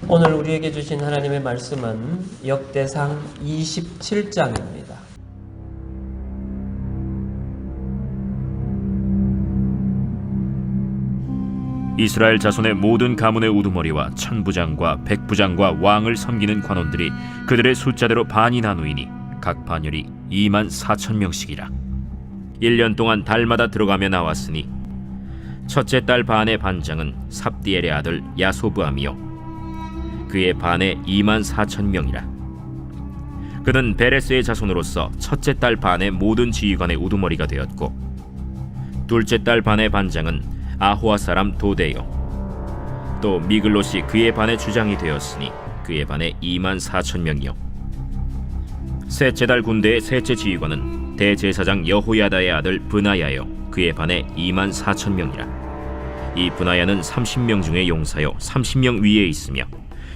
오늘 우리에게 주신 하나님의 말씀은 역대상 27장입니다. 이스라엘 자손의 모든 가문의 우두머리와 천부장과 백부장과 왕을 섬기는 관원들이 그들의 숫자대로 반이 나누이니 각 반열이 24,000명씩이라. 1년 동안 달마다 들어가며 나왔으니 첫째 달 반의 반장은 삽디엘의 아들 야소브암이요 그의 반에 24,000명이라. 그는 베레스의 자손으로서 첫째 달 반의 모든 지휘관의 우두머리가 되었고, 둘째 달 반의 반장은 아호아 사람 도데요. 또 미글롯이 그의 반의 주장이 되었으니 그의 반에 24,000명이요. 셋째 달 군대의 셋째 지휘관은 대제사장 여호야다의 아들 브나야요 그의 반에 24,000명이라. 이 브나야는 30명 중에 용사요 30명 위에 있으며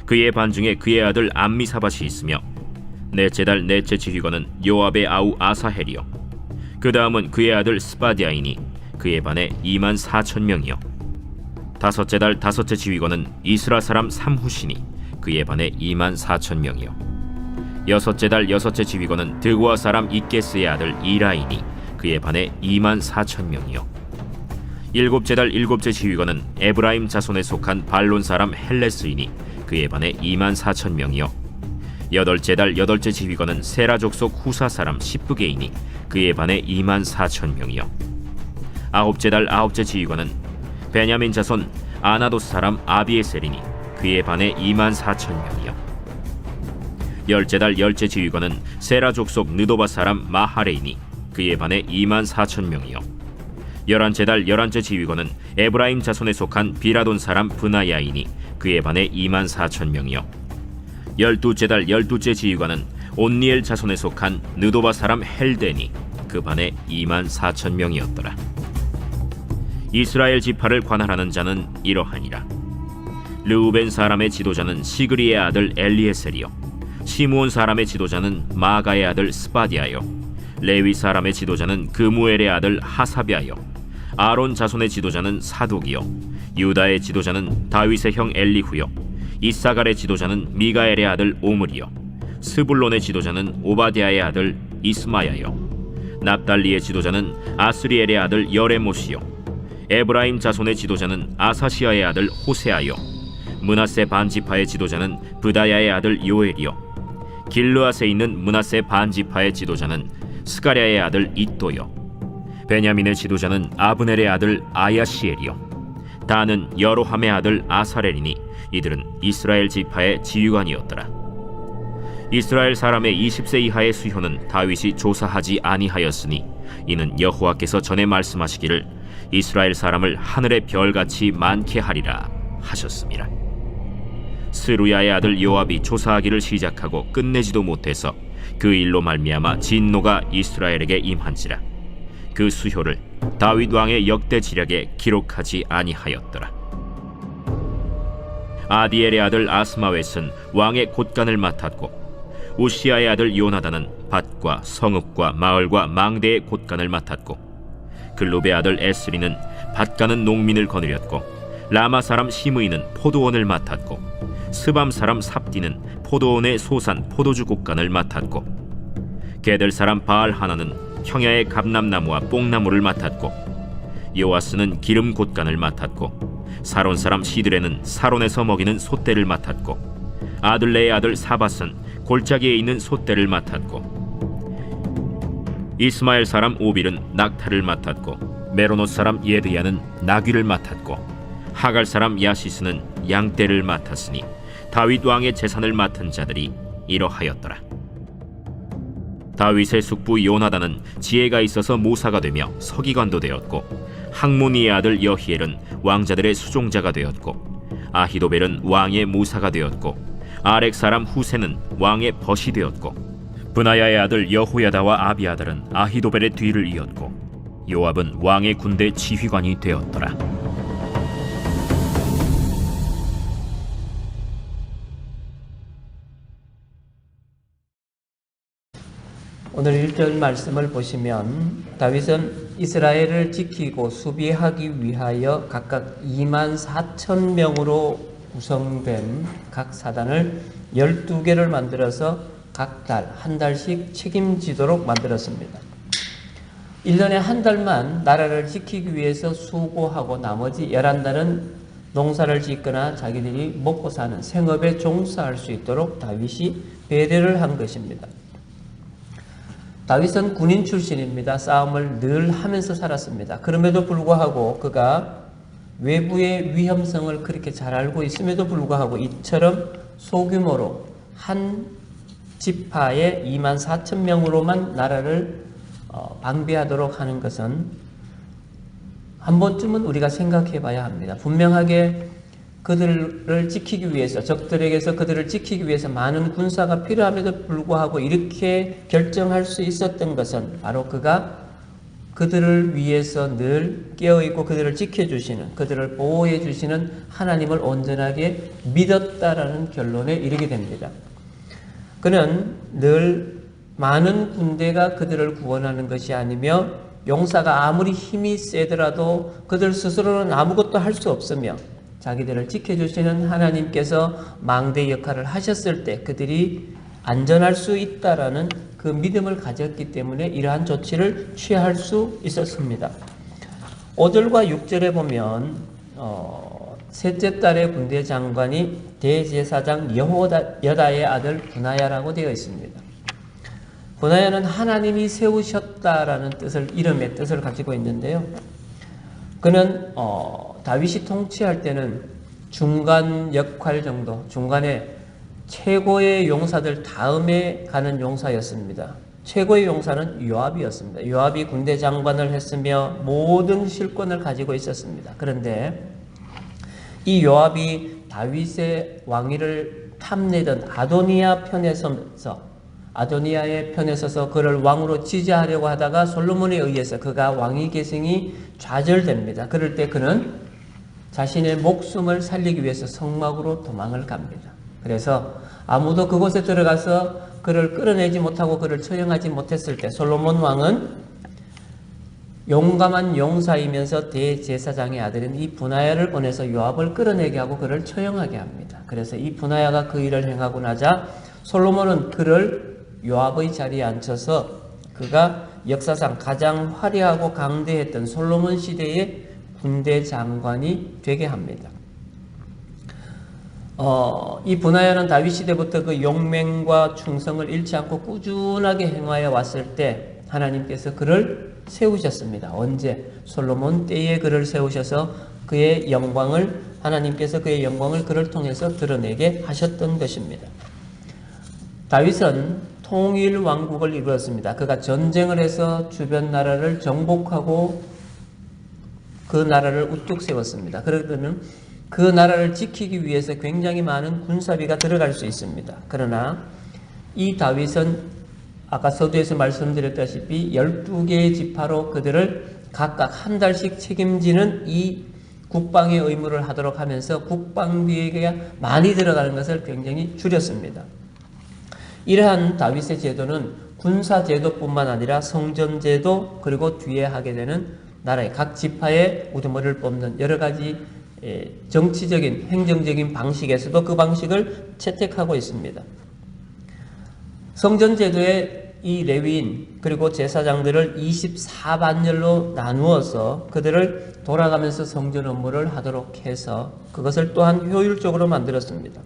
그의 반 중에 그의 아들 암미사밧이 있으며, 넷째 달 넷째 지휘관은 요압의 아우 아사헬이요 그 다음은 그의 아들 스바디아이니 그의 반에 24,000명이요. 다섯째 달 다섯째 지휘관은 이스라 사람 삼후시니 그의 반에 24,000명이요. 여섯째 달 여섯째 지휘관은 드고아 사람 이게스의 아들 이라이니 그의 반에 24,000명이요. 일곱째 달 일곱째 지휘관은 에브라임 자손에 속한 발론 사람 헬레스이니 그의 반에 24,000명이요. 여덟째 달 여덟째 지휘관은 세라 족속 후사 사람 십부게이니 그의 반에 24,000명이요. 아홉째 달 아홉째 지휘관은 베냐민 자손 아나도 사람 아비에셀이니 그의 반에 24,000명이요. 열째 달 열째 지휘관은 세라 족속 느도바 사람 마하레이니 그의 반에 24,000명이요. 열한째 달 열한째 지휘관은 에브라임 자손에 속한 비라돈 사람 브나야이니 그의 반에 24,000명이요. 열두째 달 열두째 지휘관은 온니엘 자손에 속한 느도바 사람 헬데니 그 반에 24,000명이었더라. 이스라엘 지파를 관할하는 자는 이러하니라. 르우벤 사람의 지도자는 시그리의 아들 엘리에셀이요 시므온 사람의 지도자는 마가의 아들 스바디아요 레위 사람의 지도자는 그무엘의 아들 하사비아요 아론 자손의 지도자는 사독이요 유다의 지도자는 다윗의 형 엘리후요 이사갈의 지도자는 미가엘의 아들 오므리요 스불론의 지도자는 오바댜의 아들 이스마야요 납달리의 지도자는 아스리엘의 아들 여레못이요 에브라임 자손의 지도자는 아사시아의 아들 호세아요 므낫세 반지파의 지도자는 브다야의 아들 요엘이요 길르앗에 있는 므낫세 반지파의 지도자는 스가랴의 아들 이또요 베냐민의 지도자는 아브넬의 아들 아야시엘이요 다는 여로함의 아들 아사렐이니 이들은 이스라엘 지파의 지휘관이었더라. 이스라엘 사람의 20세 이하의 수효는 다윗이 조사하지 아니하였으니 이는 여호와께서 전에 말씀하시기를 이스라엘 사람을 하늘의 별같이 많게 하리라 하셨습니다. 스루야의 아들 요압이 조사하기를 시작하고 끝내지도 못해서 그 일로 말미암아 진노가 이스라엘에게 임한지라. 그 수효를 다윗 왕의 역대 지략에 기록하지 아니하였더라. 아디엘의 아들 아스마웻은 왕의 곳간을 맡았고, 우시아의 아들 요나단은 밭과 성읍과 마을과 망대의 곳간을 맡았고, 글롭의 아들 에스리는 밭가는 농민을 거느렸고, 라마 사람 시므이는 포도원을 맡았고, 스밤 사람 삽디는 포도원의 소산 포도주 곳간을 맡았고, 게델 사람 바알 하나는 형야의 감람나무와 뽕나무를 맡았고, 요아스는 기름 곳간을 맡았고, 사론 사람 시드레는 사론에서 먹이는 솥대를 맡았고, 아들레의 아들 사밧은 골짜기에 있는 솥대를 맡았고, 이스마엘 사람 오빌은 낙타를 맡았고, 메로노 사람 예드야는 나귀를 맡았고, 하갈 사람 야시스는 양떼를 맡았으니 다윗 왕의 재산을 맡은 자들이 이러하였더라. 다윗의 숙부 요나단은 지혜가 있어서 모사가 되며 서기관도 되었고, 학모니의 아들 여히엘은 왕자들의 수종자가 되었고, 아히도벨은 왕의 모사가 되었고, 아렉 사람 후세는 왕의 벗이 되었고, 브나야의 아들 여호야다와 아비아달은 아히도벨의 뒤를 이었고, 요압은 왕의 군대 지휘관이 되었더라. 오늘 1절 말씀을 보시면 다윗은 이스라엘을 지키고 수비하기 위하여 각각 24,000명으로 구성된 각 사단을 12개를 만들어서 각 달, 한 달씩 책임지도록 만들었습니다. 1년에 한 달만 나라를 지키기 위해서 수고하고 나머지 11달은 농사를 짓거나 자기들이 먹고 사는 생업에 종사할 수 있도록 다윗이 배려를 한 것입니다. 다윗은 군인 출신입니다. 싸움을 늘 하면서 살았습니다. 그럼에도 불구하고 그가 외부의 위험성을 그렇게 잘 알고 있음에도 불구하고 이처럼 소규모로 한 지파에 24,000명으로만 나라를 방비하도록 하는 것은 한 번쯤은 우리가 생각해 봐야 합니다. 분명하게 그들을 지키기 위해서, 적들에게서 그들을 지키기 위해서 많은 군사가 필요함에도 불구하고 이렇게 결정할 수 있었던 것은 바로 그가 그들을 위해서 늘 깨어있고 그들을 지켜주시는, 그들을 보호해 주시는 하나님을 온전하게 믿었다라는 결론에 이르게 됩니다. 그는 늘 많은 군대가 그들을 구원하는 것이 아니며 용사가 아무리 힘이 세더라도 그들 스스로는 아무것도 할 수 없으며 자기들을 지켜주시는 하나님께서 망대 역할을 하셨을 때 그들이 안전할 수 있다라는 그 믿음을 가졌기 때문에 이러한 조치를 취할 수 있었습니다. 5절과 6절에 보면 셋째 달의 군대 장관이 대제사장 여호야다의 아들 분하야라고 되어 있습니다. 분하야는 하나님이 세우셨다라는 이름의 뜻을 가지고 있는데요. 그는 다윗이 통치할 때는 중간 역할 정도, 중간에 최고의 용사들 다음에 가는 용사였습니다. 최고의 용사는 요압이었습니다. 요압이 군대 장관을 했으며 모든 실권을 가지고 있었습니다. 그런데 이 요압이 다윗의 왕위를 탐내던 아도니아의 편에 서서 그를 왕으로 지지하려고 하다가 솔로몬에 의해서 그가 왕위 계승이 좌절됩니다. 그럴 때 그는 자신의 목숨을 살리기 위해서 성막으로 도망을 갑니다. 그래서 아무도 그곳에 들어가서 그를 끌어내지 못하고 그를 처형하지 못했을 때 솔로몬 왕은 용감한 용사이면서 대제사장의 아들인 이 분하야를 보내서 요압을 끌어내게 하고 그를 처형하게 합니다. 그래서 이 분하야가 그 일을 행하고 나자 솔로몬은 그를 요압의 자리에 앉혀서 그가 역사상 가장 화려하고 강대했던 솔로몬 시대의 군대 장관이 되게 합니다. 이 분하야는 다윗 시대부터 그 용맹과 충성을 잃지 않고 꾸준하게 행하여 왔을 때 하나님께서 그를 세우셨습니다. 언제? 솔로몬 때에 그를 세우셔서 하나님께서 그의 영광을 그를 통해서 드러내게 하셨던 것입니다. 다윗은 통일 왕국을 이루었습니다. 그가 전쟁을 해서 주변 나라를 정복하고 그 나라를 우뚝 세웠습니다. 그러면 그 나라를 지키기 위해서 굉장히 많은 군사비가 들어갈 수 있습니다. 그러나 이 다윗은 아까 서두에서 말씀드렸다시피 12개의 지파로 그들을 각각 한 달씩 책임지는 이 국방의 의무를 하도록 하면서 국방비가 많이 들어가는 것을 굉장히 줄였습니다. 이러한 다윗의 제도는 군사제도뿐만 아니라 성전제도 그리고 뒤에 하게 되는 나라의 각 지파의 우두머리를 뽑는 여러 가지 정치적인 행정적인 방식에서도 그 방식을 채택하고 있습니다. 성전제도에 이 레위인 그리고 제사장들을 24반열로 나누어서 그들을 돌아가면서 성전 업무를 하도록 해서 그것을 또한 효율적으로 만들었습니다.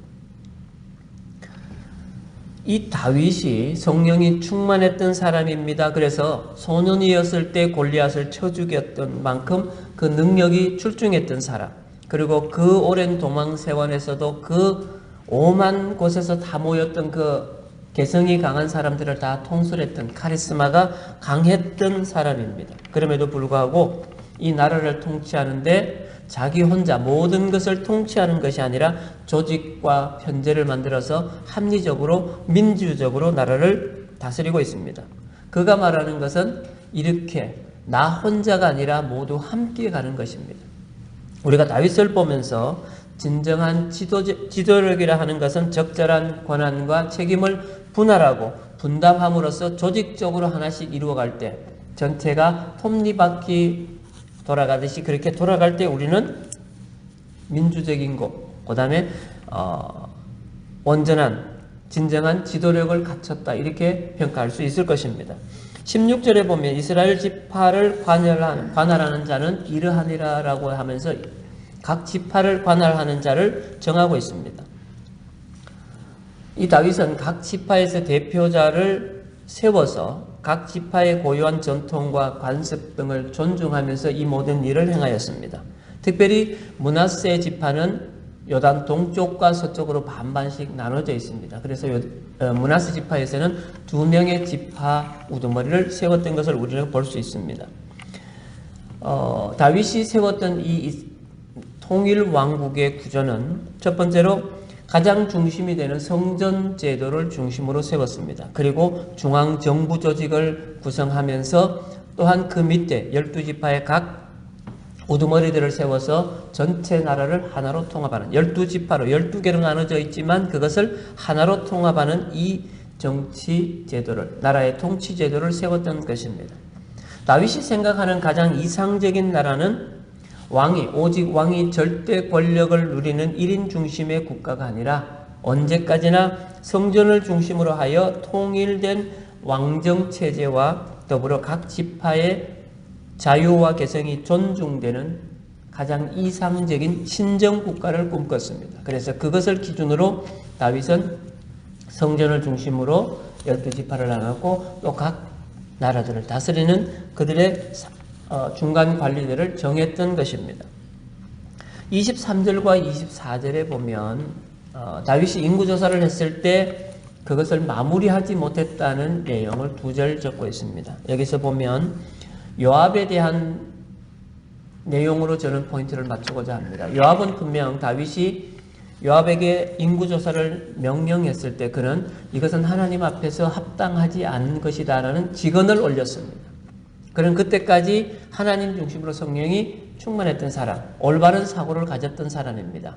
이 다윗이 성령이 충만했던 사람입니다. 그래서 소년이었을 때 골리앗을 쳐 죽였던 만큼 그 능력이 출중했던 사람, 그리고 그 오랜 도망 세원에서도 그 오만 곳에서 다 모였던 그 개성이 강한 사람들을 다 통솔했던 카리스마가 강했던 사람입니다. 그럼에도 불구하고 이 나라를 통치하는데 자기 혼자 모든 것을 통치하는 것이 아니라 조직과 편제를 만들어서 합리적으로 민주적으로 나라를 다스리고 있습니다. 그가 말하는 것은 이렇게 나 혼자가 아니라 모두 함께 가는 것입니다. 우리가 다윗을 보면서 진정한 지도력이라 하는 것은 적절한 권한과 책임을 분할하고 분담함으로써 조직적으로 하나씩 이루어갈 때 전체가 톱니바퀴 돌아가듯이 그렇게 돌아갈 때 우리는 민주적인 것, 그 다음에 온전한 진정한 지도력을 갖췄다 이렇게 평가할 수 있을 것입니다. 16절에 보면 이스라엘 지파를 관할하는 자는 이러하니라 라고 하면서 각 지파를 관할하는 자를 정하고 있습니다. 이 다윗은 각 지파에서 대표자를 세워서 각 지파의 고유한 전통과 관습 등을 존중하면서 이 모든 일을 행하였습니다. 특별히 므낫세 지파는 요단 동쪽과 서쪽으로 반반씩 나눠져 있습니다. 그래서 므낫세 지파에서는 2명의 지파 우두머리를 세웠던 것을 우리는 볼 수 있습니다. 다윗이 세웠던 이 통일 왕국의 구조는 첫 번째로 가장 중심이 되는 성전 제도를 중심으로 세웠습니다. 그리고 중앙 정부 조직을 구성하면서 또한 그 밑에 12지파의 각 우두머리들을 세워서 전체 나라를 하나로 통합하는 12지파로 12개로 나눠져 있지만 그것을 하나로 통합하는 이 정치 제도를 나라의 통치 제도를 세웠던 것입니다. 다윗이 생각하는 가장 이상적인 나라는 오직 왕이 절대 권력을 누리는 1인 중심의 국가가 아니라 언제까지나 성전을 중심으로 하여 통일된 왕정체제와 더불어 각 지파의 자유와 개성이 존중되는 가장 이상적인 신정국가를 꿈꿨습니다. 그래서 그것을 기준으로 다윗은 성전을 중심으로 12지파를 나눴고 또 각 나라들을 다스리는 그들의 중간 관리들을 정했던 것입니다. 23절과 24절에 보면 다윗이 인구조사를 했을 때 그것을 마무리하지 못했다는 내용을 2절 적고 있습니다. 여기서 보면 요압에 대한 내용으로 저는 포인트를 맞추고자 합니다. 요압은 분명 다윗이 요압에게 인구조사를 명령했을 때 그는 이것은 하나님 앞에서 합당하지 않은 것이다 라는 직언을 올렸습니다. 그는 그때까지 하나님 중심으로 성령이 충만했던 사람, 올바른 사고를 가졌던 사람입니다.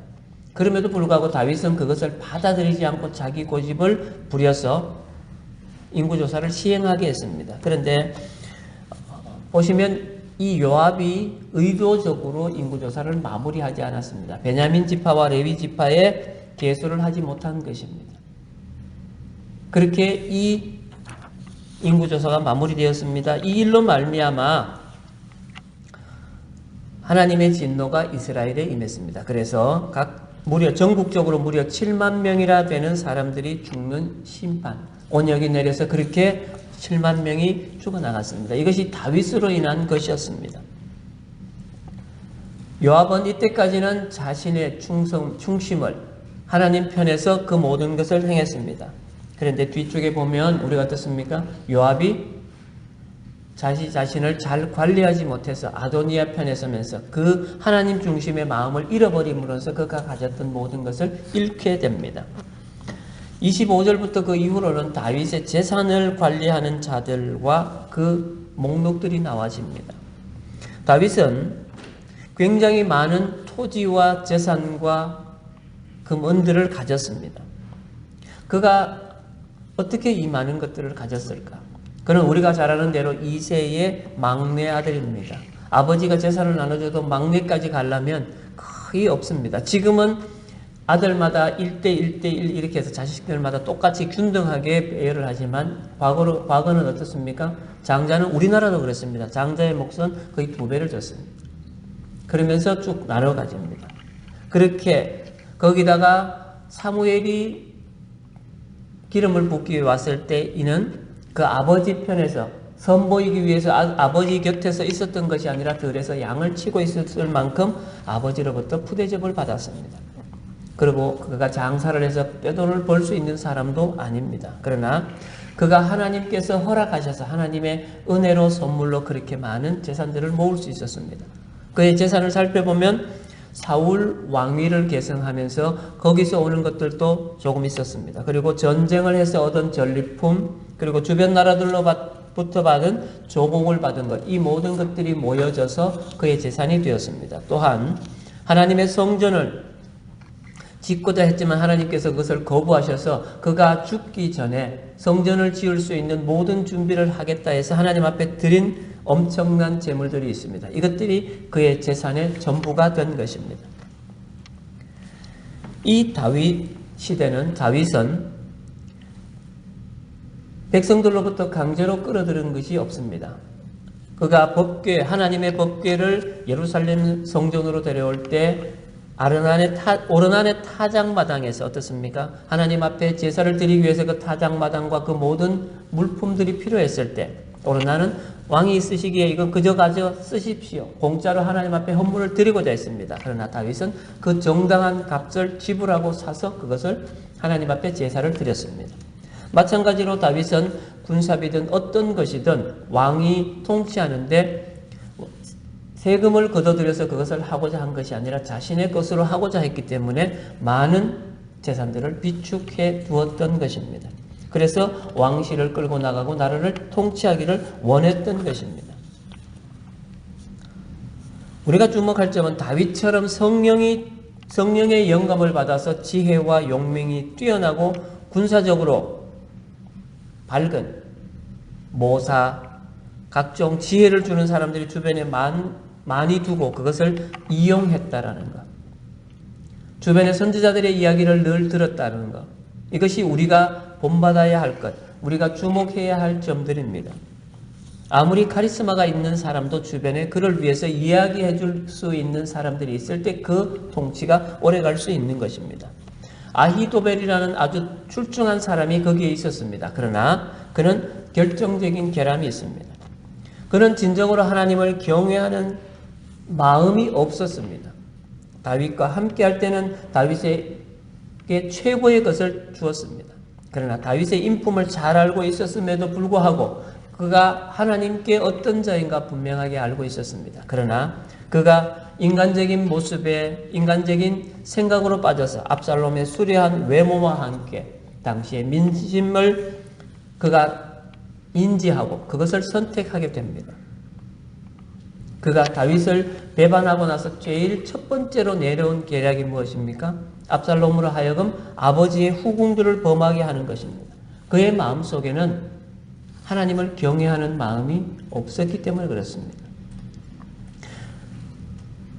그럼에도 불구하고 다윗은 그것을 받아들이지 않고 자기 고집을 부려서 인구조사를 시행하게 했습니다. 그런데 보시면 이 요압이 의도적으로 인구조사를 마무리하지 않았습니다. 베냐민 지파와 레위 지파에 계수를 하지 못한 것입니다. 그렇게 이 인구조사가 마무리되었습니다. 이 일로 말미암아 하나님의 진노가 이스라엘에 임했습니다. 그래서 전국적으로 무려 7만 명이나 되는 사람들이 죽는 심판, 온역이 내려서 그렇게 7만 명이 죽어나갔습니다. 이것이 다윗으로 인한 것이었습니다. 요압은 이때까지는 자신의 충심을 하나님 편에서 그 모든 것을 행했습니다. 그런데 뒤쪽에 보면 우리가 어떻습니까? 요압이 자신을 잘 관리하지 못해서 아도니아 편에 서면서 그 하나님 중심의 마음을 잃어버림으로써 그가 가졌던 모든 것을 잃게 됩니다. 25절부터 그 이후로는 다윗의 재산을 관리하는 자들과 그 목록들이 나와집니다. 다윗은 굉장히 많은 토지와 재산과 금은들을 가졌습니다. 그가 어떻게 이 많은 것들을 가졌을까? 그는 우리가 잘 아는 대로 2세의 막내 아들입니다. 아버지가 재산을 나눠줘도 막내까지 가려면 거의 없습니다. 지금은 아들마다 1대1대1 이렇게 해서 자식들마다 똑같이 균등하게 배열을 하지만 과거는 어떻습니까? 장자는 우리나라도 그렇습니다. 장자의 몫은 거의 2배를 줬습니다. 그러면서 쭉 나눠 가집니다. 그렇게 거기다가 사무엘이 기름을 붓기 위해 왔을 때 이는 그 아버지 편에서 선보이기 위해서 아버지 곁에서 있었던 것이 아니라 들에서 양을 치고 있었을 만큼 아버지로부터 푸대접을 받았습니다. 그리고 그가 장사를 해서 떼돈을 벌 수 있는 사람도 아닙니다. 그러나 그가 하나님께서 허락하셔서 하나님의 은혜로 선물로 그렇게 많은 재산들을 모을 수 있었습니다. 그의 재산을 살펴보면 사울 왕위를 계승하면서 거기서 오는 것들도 조금 있었습니다. 그리고 전쟁을 해서 얻은 전리품, 그리고 주변 나라들로부터 받은 조공을 받은 것, 이 모든 것들이 모여져서 그의 재산이 되었습니다. 또한 하나님의 성전을 짓고자 했지만 하나님께서 그것을 거부하셔서 그가 죽기 전에 성전을 지을 수 있는 모든 준비를 하겠다 해서 하나님 앞에 드린 엄청난 재물들이 있습니다. 이것들이 그의 재산의 전부가 된 것입니다. 이 다윗은 백성들로부터 강제로 끌어들인 것이 없습니다. 그가 하나님의 법궤를 예루살렘 성전으로 데려올 때 오르난의 타작마당에서 어떻습니까? 하나님 앞에 제사를 드리기 위해서 그 타작마당과 그 모든 물품들이 필요했을 때 오르난은 왕이 있으시기에 이건 그저 가져 쓰십시오. 공짜로 하나님 앞에 헌물을 드리고자 했습니다. 그러나 다윗은 그 정당한 값을 지불하고 사서 그것을 하나님 앞에 제사를 드렸습니다. 마찬가지로 다윗은 군사비든 어떤 것이든 왕이 통치하는데 세금을 걷어들여서 그것을 하고자 한 것이 아니라 자신의 것으로 하고자 했기 때문에 많은 재산들을 비축해 두었던 것입니다. 그래서 왕실을 끌고 나가고 나라를 통치하기를 원했던 것입니다. 우리가 주목할 점은 다윗처럼 성령의 영감을 받아서 지혜와 용맹이 뛰어나고 군사적으로 밝은 모사, 각종 지혜를 주는 사람들이 주변에 많이 두고 그것을 이용했다라는 것. 주변의 선지자들의 이야기를 늘 들었다는 것. 이것이 우리가 본받아야 할 것, 우리가 주목해야 할 점들입니다. 아무리 카리스마가 있는 사람도 주변에 그를 위해서 이야기해 줄 수 있는 사람들이 있을 때 그 통치가 오래갈 수 있는 것입니다. 아히도벨이라는 아주 출중한 사람이 거기에 있었습니다. 그러나 그는 결정적인 결함이 있습니다. 그는 진정으로 하나님을 경외하는 마음이 없었습니다. 다윗과 함께할 때는 다윗에게 최고의 것을 주었습니다. 그러나 다윗의 인품을 잘 알고 있었음에도 불구하고 그가 하나님께 어떤 자인가 분명하게 알고 있었습니다. 그러나 그가 인간적인 모습에 인간적인 생각으로 빠져서 압살롬의 수려한 외모와 함께 당시의 민심을 그가 인지하고 그것을 선택하게 됩니다. 그가 다윗을 배반하고 나서 제일 첫 번째로 내려온 계략이 무엇입니까? 압살롬으로 하여금 아버지의 후궁들을 범하게 하는 것입니다. 그의 마음속에는 하나님을 경외하는 마음이 없었기 때문에 그렇습니다.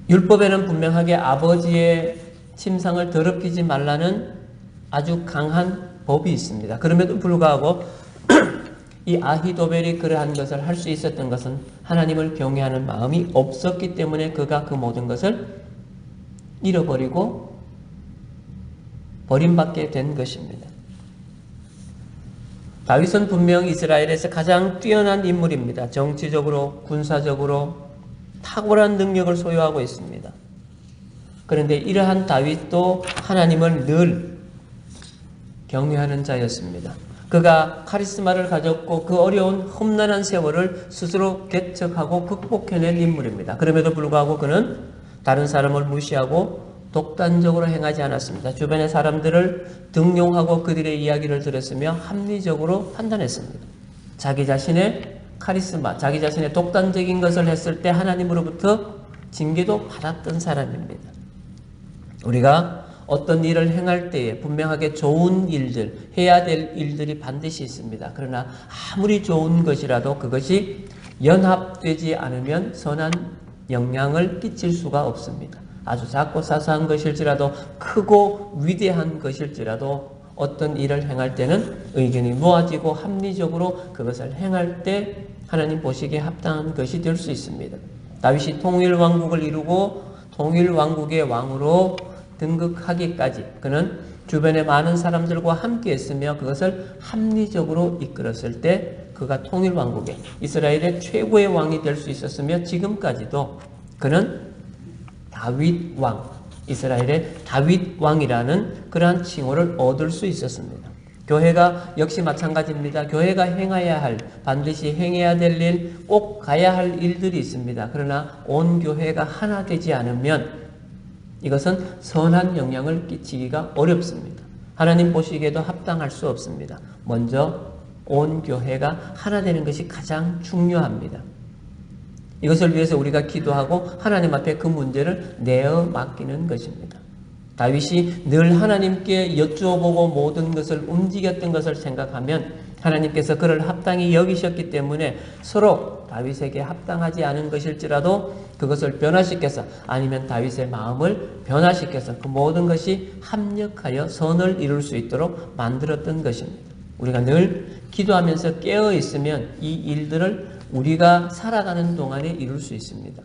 율법에는 분명하게 아버지의 침상을 더럽히지 말라는 아주 강한 법이 있습니다. 그럼에도 불구하고 이 아히도벨이 그러한 것을 할 수 있었던 것은 하나님을 경외하는 마음이 없었기 때문에 그가 그 모든 것을 잃어버리고 버림받게 된 것입니다. 다윗은 분명 이스라엘에서 가장 뛰어난 인물입니다. 정치적으로, 군사적으로 탁월한 능력을 소유하고 있습니다. 그런데 이러한 다윗도 하나님을 늘 경외하는 자였습니다. 그가 카리스마를 가졌고 그 어려운 험난한 세월을 스스로 개척하고 극복해낸 인물입니다. 그럼에도 불구하고 그는 다른 사람을 무시하고 독단적으로 행하지 않았습니다. 주변의 사람들을 등용하고 그들의 이야기를 들었으며 합리적으로 판단했습니다. 자기 자신의 카리스마, 자기 자신의 독단적인 것을 했을 때 하나님으로부터 징계도 받았던 사람입니다. 우리가 어떤 일을 행할 때에 분명하게 좋은 일들, 해야 될 일들이 반드시 있습니다. 그러나 아무리 좋은 것이라도 그것이 연합되지 않으면 선한 영향을 끼칠 수가 없습니다. 아주 작고 사소한 것일지라도 크고 위대한 것일지라도 어떤 일을 행할 때는 의견이 모아지고 합리적으로 그것을 행할 때 하나님 보시기에 합당한 것이 될 수 있습니다. 다윗이 통일왕국을 이루고 통일왕국의 왕으로 등극하기까지 그는 주변의 많은 사람들과 함께 했으며 그것을 합리적으로 이끌었을 때 그가 통일왕국의 이스라엘의 최고의 왕이 될 수 있었으며 지금까지도 그는 다윗왕, 이스라엘의 다윗왕이라는 그러한 칭호를 얻을 수 있었습니다. 교회가 역시 마찬가지입니다. 교회가 행해야 할, 반드시 행해야 될 일, 꼭 가야 할 일들이 있습니다. 그러나 온 교회가 하나 되지 않으면 이것은 선한 영향을 끼치기가 어렵습니다. 하나님 보시기에도 합당할 수 없습니다. 먼저 온 교회가 하나 되는 것이 가장 중요합니다. 이것을 위해서 우리가 기도하고 하나님 앞에 그 문제를 내어 맡기는 것입니다. 다윗이 늘 하나님께 여쭈어보고 모든 것을 움직였던 것을 생각하면 하나님께서 그를 합당히 여기셨기 때문에 서로 다윗에게 합당하지 않은 것일지라도 그것을 변화시켜서 아니면 다윗의 마음을 변화시켜서 그 모든 것이 합력하여 선을 이룰 수 있도록 만들었던 것입니다. 우리가 늘 기도하면서 깨어 있으면 이 일들을 우리가 살아가는 동안에 이룰 수 있습니다.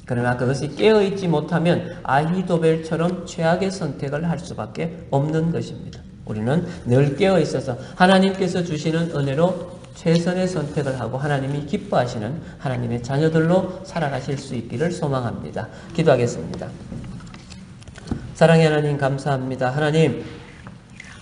그러나 그것이 깨어있지 못하면 아히도벨처럼 최악의 선택을 할 수밖에 없는 것입니다. 우리는 늘 깨어있어서 하나님께서 주시는 은혜로 최선의 선택을 하고 하나님이 기뻐하시는 하나님의 자녀들로 살아가실 수 있기를 소망합니다. 기도하겠습니다. 사랑의 하나님 감사합니다.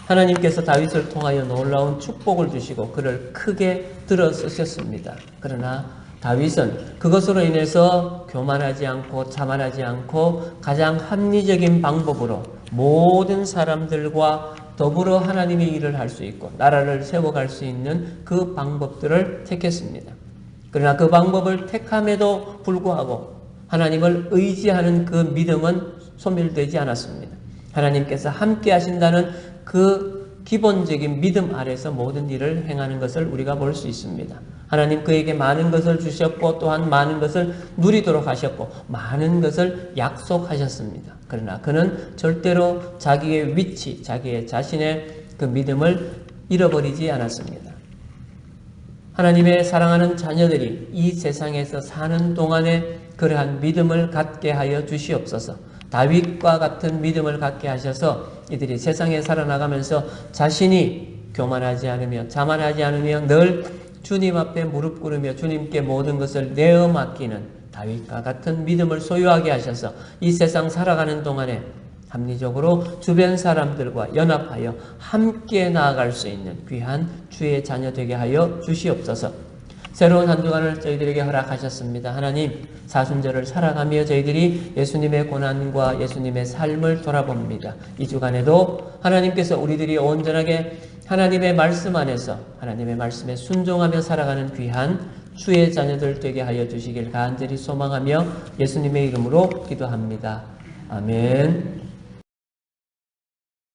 하나님께서 다윗을 통하여 놀라운 축복을 주시고 그를 크게 들어 쓰셨습니다. 그러나 다윗은 그것으로 인해서 교만하지 않고 자만하지 않고 가장 합리적인 방법으로 모든 사람들과 더불어 하나님의 일을 할 수 있고 나라를 세워갈 수 있는 그 방법들을 택했습니다. 그러나 그 방법을 택함에도 불구하고 하나님을 의지하는 그 믿음은 소멸되지 않았습니다. 하나님께서 함께 하신다는 그 기본적인 믿음 아래서 모든 일을 행하는 것을 우리가 볼 수 있습니다. 하나님 그에게 많은 것을 주셨고 또한 많은 것을 누리도록 하셨고 많은 것을 약속하셨습니다. 그러나 그는 절대로 자기의 위치, 자기의 자신의 그 믿음을 잃어버리지 않았습니다. 하나님의 사랑하는 자녀들이 이 세상에서 사는 동안에 그러한 믿음을 갖게 하여 주시옵소서. 다윗과 같은 믿음을 갖게 하셔서 이들이 세상에 살아나가면서 자신이 교만하지 않으며 자만하지 않으며 늘 주님 앞에 무릎 꿇으며 주님께 모든 것을 내어 맡기는 다윗과 같은 믿음을 소유하게 하셔서 이 세상 살아가는 동안에 합리적으로 주변 사람들과 연합하여 함께 나아갈 수 있는 귀한 주의 자녀 되게 하여 주시옵소서. 새로운 한 주간을 저희들에게 허락하셨습니다. 하나님, 사순절을 살아가며 저희들이 예수님의 고난과 예수님의 삶을 돌아봅니다. 이 주간에도 하나님께서 우리들이 온전하게 하나님의 말씀 안에서 하나님의 말씀에 순종하며 살아가는 귀한 주의 자녀들 되게 하여 주시길 간절히 소망하며 예수님의 이름으로 기도합니다. 아멘.